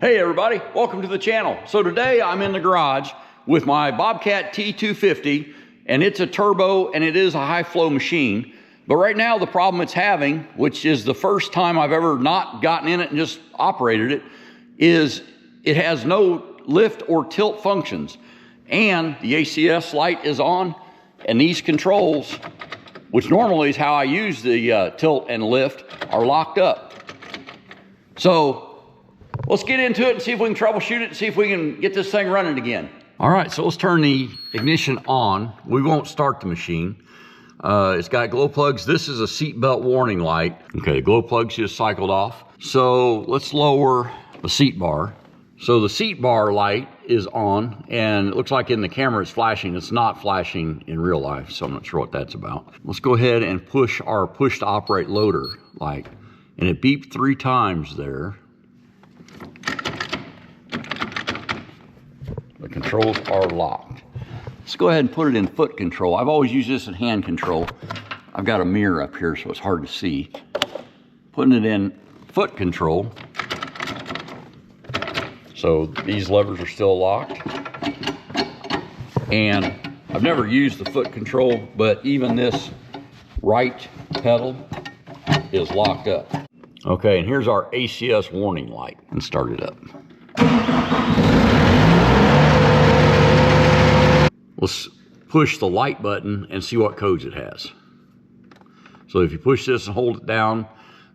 Hey everybody, welcome to the channel. So today I'm in the garage with my Bobcat T250, and it's a turbo and it is a high flow machine. But right now the problem it's having, which is the first time I've ever not gotten in it and just operated it, is it has no lift or tilt functions. And the ACS light is on, and these controls, which normally is how I use the tilt and lift, are locked up. So let's get into it and see if we can troubleshoot it and see if we can get this thing running again. All right, so let's turn the ignition on. We won't start the machine. It's got glow plugs. This is a seatbelt warning light. Okay, the glow plugs just cycled off. So let's lower the seat bar. So the seat bar light is on, and it looks like in the camera it's flashing. It's not flashing in real life, so I'm not sure what that's about. Let's go ahead and push our push to operate loader light. And it beeped 3 times there. The controls are locked. Let's go ahead and put it in foot control. I've always used this in hand control. I've got a mirror up here so it's hard to see. Putting it in foot control. So these levers are still locked. And I've never used the foot control, but even this right pedal is locked up. Okay, and here's our ACS warning light, and start it up. Let's push the light button and see what codes it has. So if you push this and hold it down,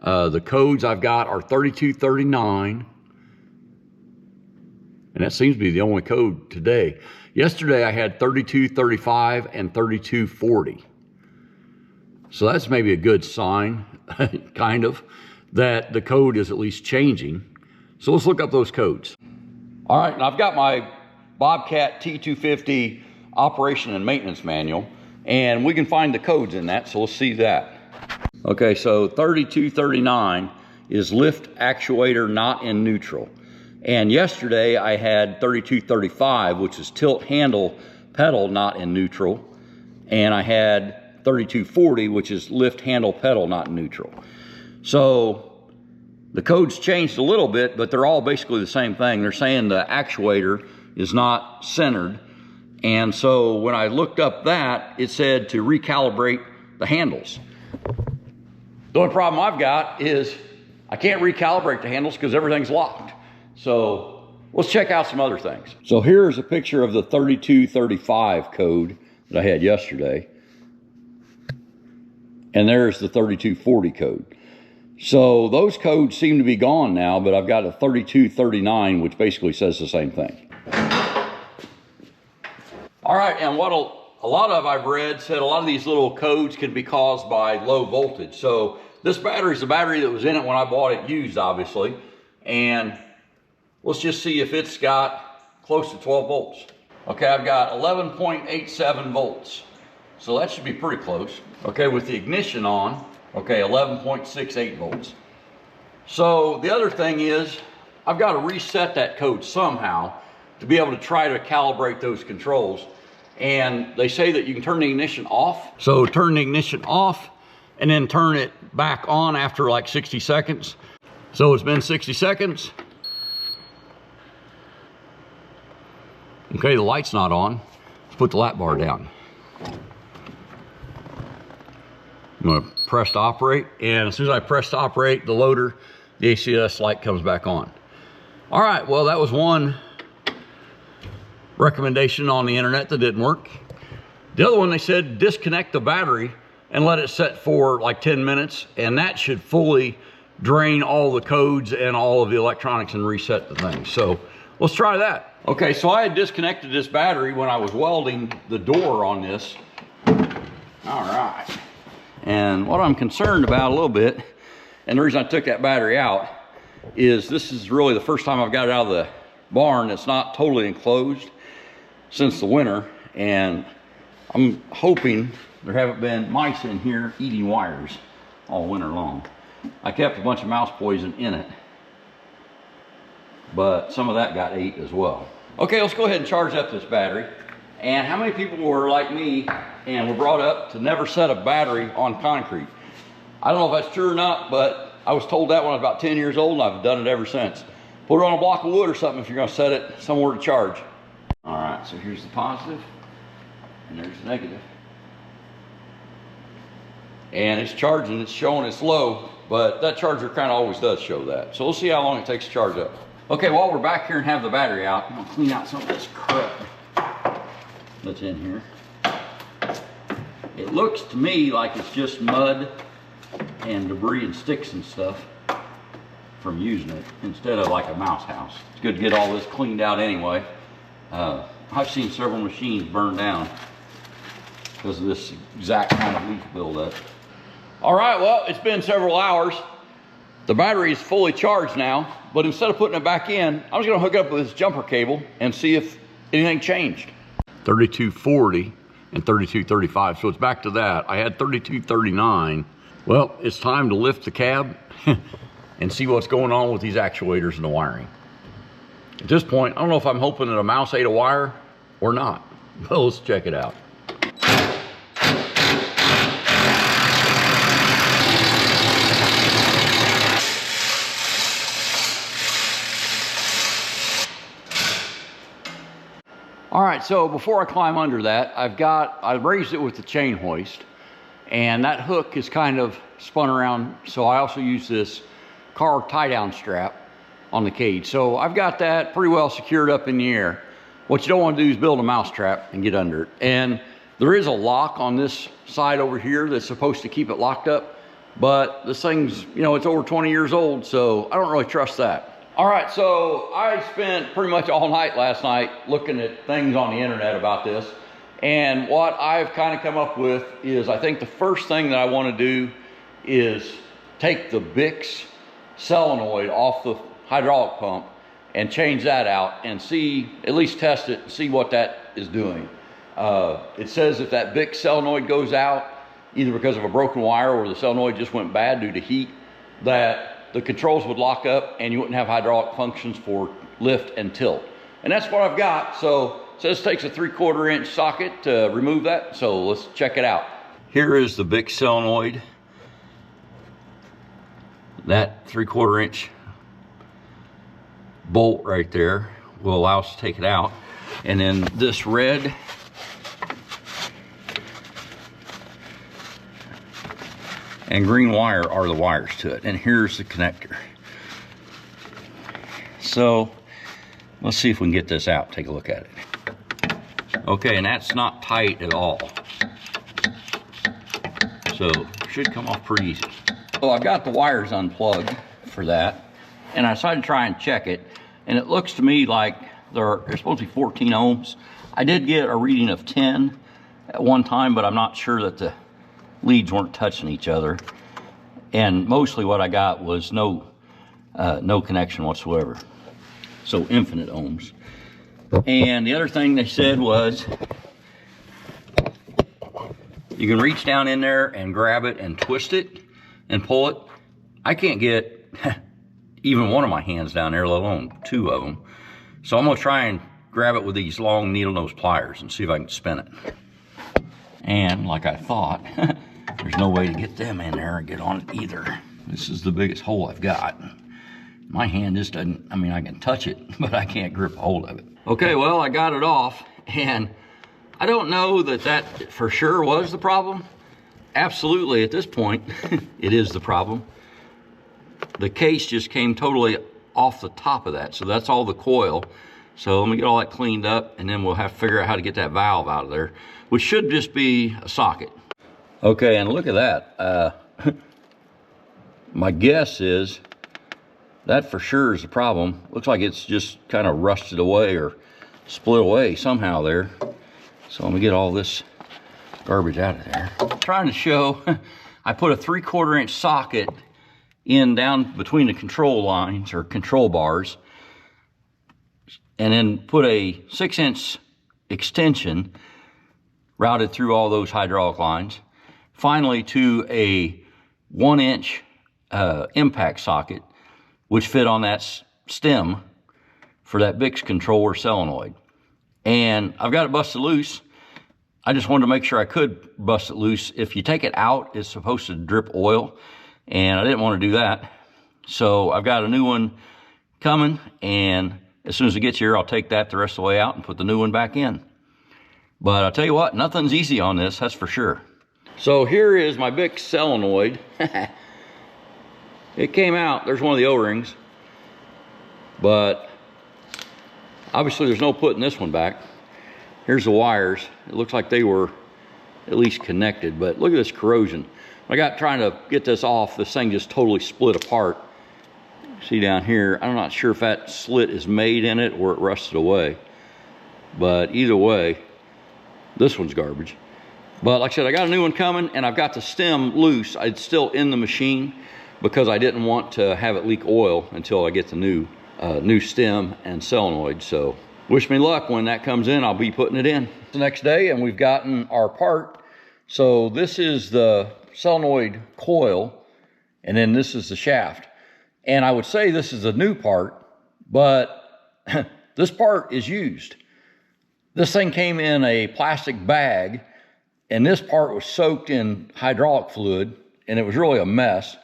the codes I've got are 3239, and that seems to be the only code today. Yesterday I had 3235 and 3240. So that's maybe a good sign, kind of, that the code is at least changing. So let's look up those codes. All right, and I've got my Bobcat T250 operation and maintenance manual, and we can find the codes in that, so let's see that. Okay, so 3239 is lift actuator not in neutral. And yesterday I had 3235, which is tilt handle pedal not in neutral. And I had 3240, which is lift handle pedal not in neutral. So the codes changed a little bit, but they're all basically the same thing. They're saying the actuator is not centered. And so when I looked up that, it said to recalibrate the handles. The only problem I've got is I can't recalibrate the handles because everything's locked. So let's check out some other things. So here's a picture of the 3235 code that I had yesterday. And there's the 3240 code. So those codes seem to be gone now, but I've got a 3239, which basically says the same thing. All right, and what a lot of I've read said a lot of these little codes can be caused by low voltage. So this battery is the battery that was in it when I bought it used, obviously. And let's just see if it's got close to 12 volts. Okay, I've got 11.87 volts. So that should be pretty close. Okay, with the ignition on, okay, 11.68 volts. So the other thing is, I've got to reset that code somehow to be able to try to calibrate those controls. And they say that you can turn the ignition off. So turn the ignition off and then turn it back on after like 60 seconds. So it's been 60 seconds. Okay, the light's not on. Let's put the lap bar down. I'm gonna press to operate, and as soon as I press to operate the loader, the ACS light comes back on. All right, well, that was one recommendation on the internet that didn't work. The other one, they said disconnect the battery and let it set for like 10 minutes, and that should fully drain all the codes and all of the electronics and reset the thing. So let's try that. Okay, so I had disconnected this battery when I was welding the door on this. All right. And what I'm concerned about a little bit, and the reason I took that battery out, is this is really the first time I've got it out of the barn that's not totally enclosed since the winter. And I'm hoping there haven't been mice in here eating wires all winter long. I kept a bunch of mouse poison in it, but some of that got ate as well. Okay, let's go ahead and charge up this battery. And how many people were like me and were brought up to never set a battery on concrete? I don't know if that's true or not, but I was told that when I was about 10 years old, and I've done it ever since. Put it on a block of wood or something if you're gonna set it somewhere to charge. All right, so here's the positive, and there's the negative. And it's charging, it's showing it's low, but that charger kind of always does show that. So we'll see how long it takes to charge up. Okay, while we're back here and have the battery out, I'm gonna clean out some of this crap that's in here. It looks to me like it's just mud and debris and sticks and stuff from using it instead of like a mouse house. It's good to get all this cleaned out anyway. I've seen several machines burn down because of this exact kind of leaf buildup. All right, well, it's been several hours. The battery is fully charged now, but instead of putting it back in, I'm just gonna hook it up with this jumper cable and see if anything changed. 3240 and 3235, so it's back to that. I had 3239. Well, it's time to lift the cab and see what's going on with these actuators and the wiring. At this point, I don't know if I'm hoping that a mouse ate a wire or not, but let's check it out. All right, so before I climb under that, I raised it with the chain hoist, and that hook is kind of spun around, so I also use this car tie-down strap on the cage. So I've got that pretty well secured up in the air. What you don't want to do is build a mouse trap and get under it. And there is a lock on this side over here that's supposed to keep it locked up, but this thing's, you know, it's over 20 years old, so I don't really trust that. All right, so I spent pretty much all night last night looking at things on the internet about this. And what I've kind of come up with is, I think the first thing that I want to do is take the BICS Solenoid off the hydraulic pump and change that out and see, at least test it and see what that is doing. It says if that BICS solenoid goes out, either because of a broken wire or the solenoid just went bad due to heat, that the controls would lock up and you wouldn't have hydraulic functions for lift and tilt. And that's what I've got. So it says it takes a 3/4 inch socket to remove that. So let's check it out. Here is the BICS solenoid. That 3/4 inch bolt right there will allow us to take it out. And then this red and green wire are the wires to it. And here's the connector. So let's see if we can get this out. Take a look at it. Okay, and that's not tight at all. So should come off pretty easy. So I've got the wires unplugged for that, and I decided to try and check it. And it looks to me like they're supposed to be 14 ohms. I did get a reading of 10 at one time, but I'm not sure that the leads weren't touching each other. And mostly what I got was no connection whatsoever. So infinite ohms. And the other thing they said was you can reach down in there and grab it and twist it and pull it. I can't get even one of my hands down there, let alone two of them. So I'm gonna try and grab it with these long needle nose pliers and see if I can spin it. And like I thought, there's no way to get them in there and get on it either. This is the biggest hole I've got. My hand just doesn't, I mean, I can touch it, but I can't grip a hold of it. Okay, well, I got it off, and I don't know that that for sure was the problem. Absolutely, at this point, it is the problem. The case just came totally off the top of that, so that's all the coil. So let me get all that cleaned up, and then we'll have to figure out how to get that valve out of there, which should just be a socket. Okay, and look at that. My guess is that for sure is the problem. Looks like it's just kind of rusted away or split away somehow there. So let me get all this garbage out of there. I'm trying to show, I put a 3/4 inch socket in down between the control lines or control bars, and then put a 6-inch extension routed through all those hydraulic lines. Finally to a 1-inch impact socket, which fit on that stem for that BICS controller solenoid. And I've got it busted loose. I just wanted to make sure I could bust it loose. If you take it out, it's supposed to drip oil, and I didn't want to do that. So I've got a new one coming, and as soon as it gets here, I'll take that the rest of the way out and put the new one back in. But I'll tell you what, nothing's easy on this, that's for sure. So here is my BICS solenoid. It came out, there's one of the O-rings, but obviously there's no putting this one back. Here's the wires. It looks like they were at least connected, but look at this corrosion. I got trying to get this off, this thing just totally split apart. See down here, I'm not sure if that slit is made in it or it rusted away. But either way, this one's garbage. But like I said, I got a new one coming, and I've got the stem loose. It's still in the machine because I didn't want to have it leak oil until I get the new stem and solenoid. So wish me luck when that comes in. I'll be putting it in the next day, and we've gotten our part. So this is the solenoid coil, and then this is the shaft. And I would say this is a new part, but this part is used. This thing came in a plastic bag, and this part was soaked in hydraulic fluid, and it was really a mess.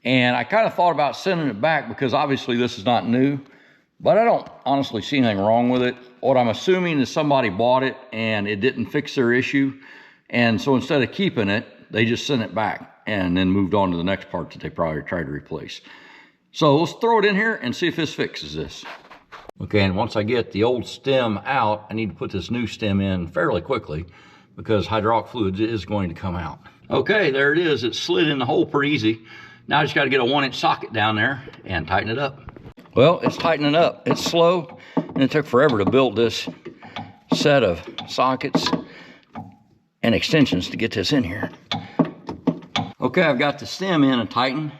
And I kind of thought about sending it back because obviously this is not new, but I don't honestly see anything wrong with it. What I'm assuming is somebody bought it and it didn't fix their issue. And so instead of keeping it, they just sent it back and then moved on to the next part that they probably tried to replace. So let's throw it in here and see if this fixes this. Okay, and once I get the old stem out, I need to put this new stem in fairly quickly because hydraulic fluid is going to come out. Okay, there it is. It slid in the hole pretty easy. Now I just got to get a 1-inch socket down there and tighten it up. Well, it's tightening up. It's slow, and it took forever to build this set of sockets and extensions to get this in here. Okay, I've got the stem in and tightened.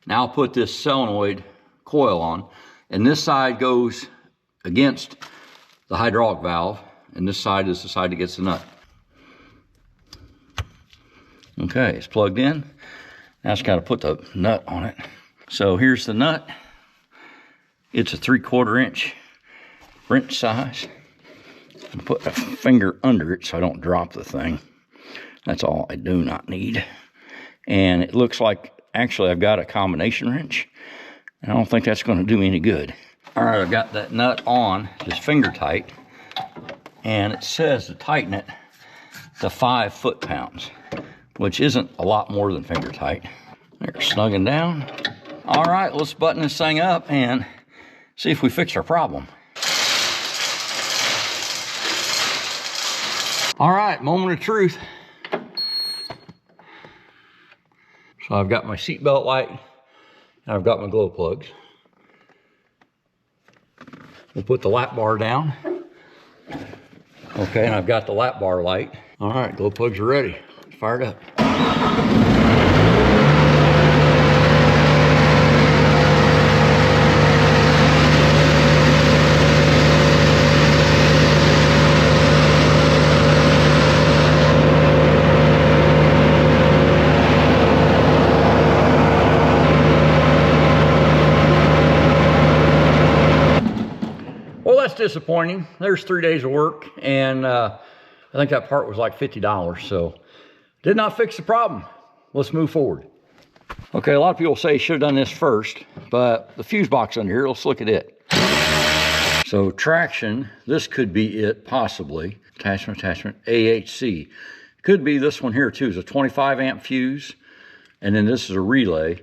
Now I'll put this solenoid coil on, and this side goes against the hydraulic valve, and this side is the side that gets the nut. Okay, it's plugged in. Now it's got to put the nut on it. So here's the nut. It's a 3/4 inch wrench size. I'll put a finger under it so I don't drop the thing. That's all I do not need. And it looks like actually I've got a combination wrench. I don't think that's going to do me any good. All right, I've got that nut on, just finger tight, and it says to tighten it to 5 foot-pounds, which isn't a lot more than finger tight. They're snugging down. All right, let's button this thing up and see if we fix our problem. All right, moment of truth. So I've got my seatbelt light, and I've got my glow plugs. We'll put the lap bar down. Okay, and I've got the lap bar light. All right, glow plugs are ready. Fired up. Well, that's disappointing. There's 3 days of work, and I think that part was like $50, so did not fix the problem. Let's move forward. Okay, a lot of people say should have done this first, but the fuse box under here, let's look at it. So traction, this could be it, possibly. Attachment, AHC. Could be this one here too. It's a 25 amp fuse, and then this is a relay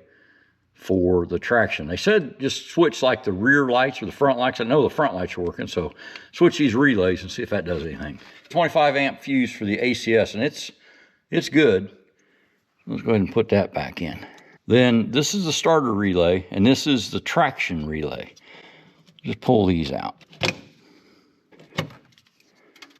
for the traction. They said just switch like the rear lights or the front lights. I know the front lights are working, so switch these relays and see if that does anything. 25 amp fuse for the ACS, and it's good. Let's go ahead and put that back in. Then this is the starter relay, and this is the traction relay. Just pull these out.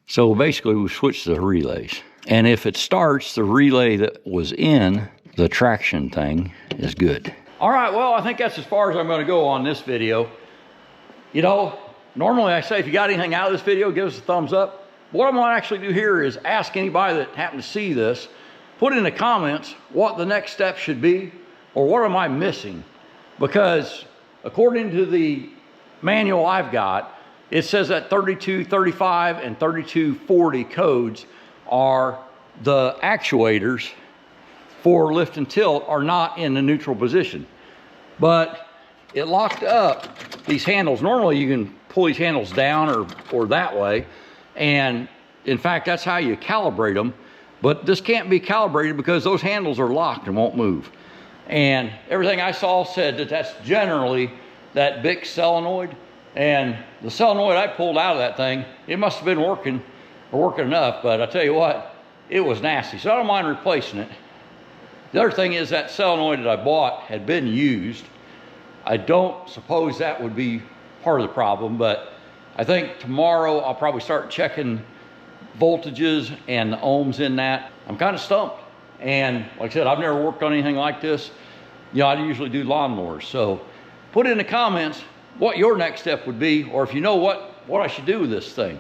So basically we switch the relays. And if it starts, the relay that was in the traction thing is good. All right, well, I think that's as far as I'm gonna go on this video. You know, normally I say if you got anything out of this video, give us a thumbs up. What I'm gonna actually do here is ask anybody that happened to see this, put in the comments what the next step should be, or what am I missing? Because according to the manual I've got, it says that 3235 and 3240 codes are the actuators for lift and tilt are not in the neutral position. But it locked up these handles. Normally you can pull these handles down or that way. And in fact, that's how you calibrate them. But this can't be calibrated because those handles are locked and won't move. And everything I saw said that that's generally that BICS solenoid. And the solenoid I pulled out of that thing, it must have been working enough, but I tell you what, it was nasty. So I don't mind replacing it. The other thing is that solenoid that I bought had been used. I don't suppose that would be part of the problem, but I think tomorrow I'll probably start checking voltages and the ohms in that. I'm kind of stumped. And like I said, I've never worked on anything like this. You know, I usually do lawnmowers. So put in the comments what your next step would be, or if you know what I should do with this thing.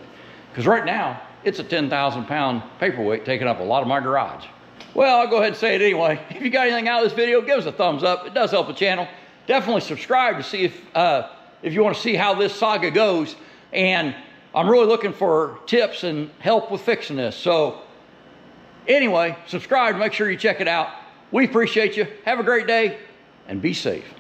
Because right now, it's a 10,000 pound paperweight taking up a lot of my garage. Well, I'll go ahead and say it anyway. If you got anything out of this video, give us a thumbs up. It does help the channel. Definitely subscribe to see if you want to see how this saga goes. And I'm really looking for tips and help with fixing this. So anyway, subscribe, make sure you check it out. We appreciate you. Have a great day and be safe.